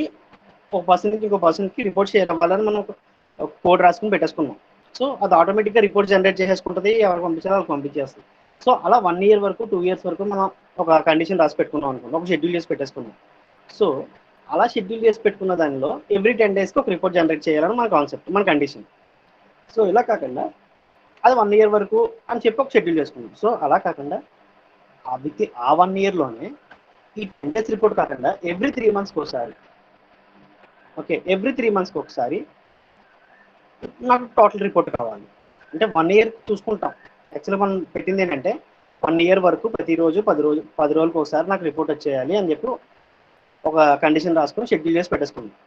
ఒక పర్సన్ నుంచి ఇంకో పర్సన్కి రిపోర్ట్ చేయడం వల్ల మనం ఒక కోడ్ రాసుకుని పెట్టేసుకున్నాం. సో అది ఆటోమేటిక్గా రిపోర్ట్ జనరేట్ చేసేసుకుంటుంది, ఎవరికి పంపించాలో వాళ్ళకి పంపించేస్తుంది. సో అలా 1 year వరకు 2 years వరకు మనం ఒక కండిషన్ రాసి పెట్టుకున్నాం అనుకోండి, ఒక షెడ్యూల్ చేసి పెట్టేసుకున్నాం. సో అలా షెడ్యూల్ చేసి పెట్టుకున్న దానిలో ఎవ్రీ 10 daysకి ఒక రిపోర్ట్ జనరేట్ చేయాలని మన కాన్సెప్ట్, మన కండిషన్. సో ఇలా కాకుండా అది 1 year వరకు అని చెప్పి ఒక షెడ్యూల్ చేసుకున్నాం. సో అలా కాకుండా ఆ 1 yearలోనే ఈ 10 days రిపోర్ట్ కాకుండా ఎవ్రీ 3 monthsకి ఒకసారి, ఓకే, ఎవ్రీ 3 monthsకి ఒకసారి నాకు టోటల్ రిపోర్ట్ కావాలి. అంటే 1 year చూసుకుంటాం. యాక్చువల్గా మనం పెట్టింది ఏంటంటే 1 year వరకు ప్రతిరోజు 10 రోజులకు ఒకసారి నాకు రిపోర్ట్ వచ్చేయాలి అని చెప్పి ఒక కండిషన్ రాసుకొని షెడ్యూల్ చేసి పెట్టేసుకుంటాం.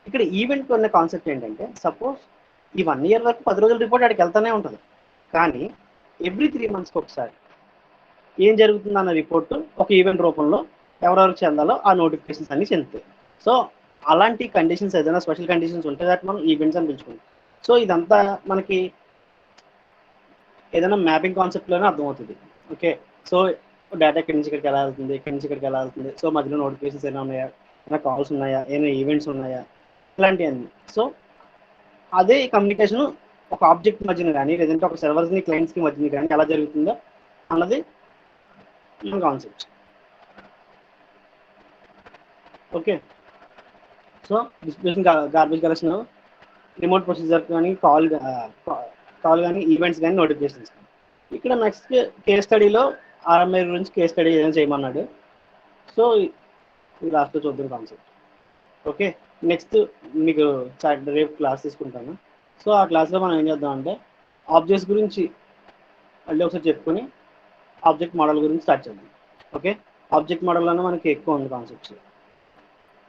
ఇక్కడ ఈవెంట్ ఉన్న కాన్సెప్ట్ ఏంటంటే సపోజ్ ఈ 1 year వరకు 10 రోజుల రిపోర్ట్ అక్కడికి వెళ్తూనే ఉంటుంది, కానీ ఎవ్రీ 3 monthsకి ఒకసారి ఏం జరుగుతుంది అన్న రిపోర్టు ఒక ఈవెంట్ రూపంలో ఎవరెవరికి చెందాలో ఆ నోటిఫికేషన్స్ అన్ని చెందుతాయి. సో అలాంటి కండిషన్స్ ఏదైనా స్పెషల్ కండిషన్స్ ఉంటే దాన్ని మనం ఈవెంట్స్ అని పిలుచుకుంటాం. సో ఇదంతా మనకి ఏదైనా మ్యాపింగ్ కాన్సెప్ట్లోనే అర్థమవుతుంది. ఓకే, సో డేటా ఇక్కడి నుంచి ఇక్కడికి ఎలా వెళ్తుంది, ఇక్కడి నుంచి ఇక్కడికి ఎలా వెళ్తుంది, సో మధ్యలో నోటిఫికేషన్స్ ఏమైనా ఉన్నాయా, ఏమైనా కాల్స్ ఉన్నాయా, ఏమైనా ఈవెంట్స్ ఉన్నాయా, ఇలాంటివన్నీ. సో అదే కమ్యూనికేషన్ ఒక ఆబ్జెక్ట్ మధ్యన కానీ లేదంటే ఒక సర్వర్స్ని క్లయింట్స్కి మధ్యన కానీ ఎలా జరుగుతుందో అన్నది మన concept. Okay, so distribution garbage collection remote procedure కానీ కాల్ కానీ ఈవెంట్స్ కానీ నోటిఫికేషన్స్. ఇక్కడ నెక్స్ట్ కేస్ స్టడీలో ఆర్ఎంఐ గురించి కేస్ స్టడీ ఏదైనా చేయమన్నాడు. సో ఇది లాస్ట్లో చూద్దాం కాన్సెప్ట్. ఓకే, నెక్స్ట్ మీకు రేపు క్లాస్ తీసుకుంటాను. సో ఆ క్లాస్లో మనం ఏం చేద్దాం అంటే ఆబ్జెక్ట్స్ గురించి మళ్ళీ ఒకసారి చెప్పుకొని ఆబ్జెక్ట్ మోడల్ గురించి స్టార్ట్ చేద్దాం. ఓకే, ఆబ్జెక్ట్ మోడల్లోనే మనకి ఎక్కువ ఉంది కాన్సెప్ట్స్.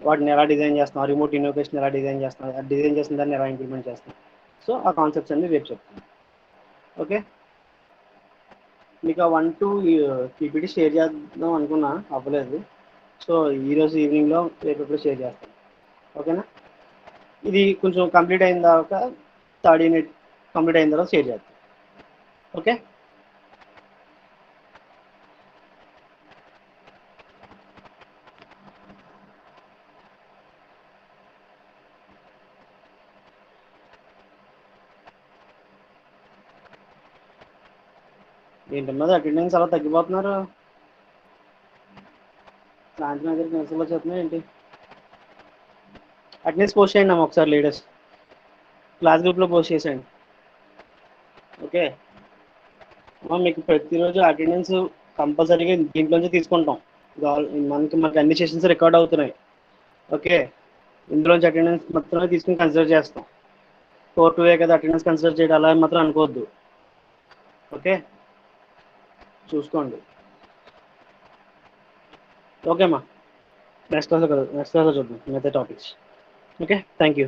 వాటిని ఎలా డిజైన్ చేస్తాం, రిమోట్ ఇన్నోవేషన్ ఎలా డిజైన్ చేస్తాం, డిజైన్ చేసిన దాన్ని ఎలా ఇంప్లిమెంట్ చేస్తాం. సో ఆ కాన్సెప్ట్స్ అన్ని రేపు చెప్తాను. ఓకే, మీకు ఆ 1 to పీపీటీ షేర్ చేద్దాం అనుకున్నా, అవ్వలేదు. సో ఈరోజు ఈవినింగ్లో రేపు ఎప్పుడు షేర్ చేస్తాను. ఓకేనా, ఇది కొంచెం కంప్లీట్ అయిన తర్వాత థర్డ్ యూనిట్ కంప్లీట్ అయిన తర్వాత షేర్ చేస్తాను. ఓకే, ఏంటన్నది అటెండెన్స్ అలా తగ్గిపోతున్నారు. సాయంత్రం దగ్గరికి మెసేజ్లో వచ్చేస్తున్నాయి ఏంటి? అటెండెన్స్ పోస్ట్ చేయండి అమ్మ ఒకసారి, లీడర్స్ క్లాస్ గ్రూప్లో పోస్ట్ చేసేయండి. ఓకే, మీకు ప్రతిరోజు అటెండెన్స్ కంపల్సరీగా దీంట్లోంచి తీసుకుంటాం. మనకి అన్ని సెషన్స్ రికార్డ్ అవుతున్నాయి. ఓకే, ఇందులోంచి అటెండెన్స్ మొత్తం తీసుకుని కన్సిడర్ చేస్తాం. 4-2 కదా అటెండెన్స్ కన్సిడర్ చేయడం, అలా మాత్రం అనుకోవద్దు. ఓకే, చూసుకోండి. ఓకే అమ్మా, నెక్స్ట్ క్లాస్లో చూద్దాం మిగతా టాపిక్స్. Okay, thank you.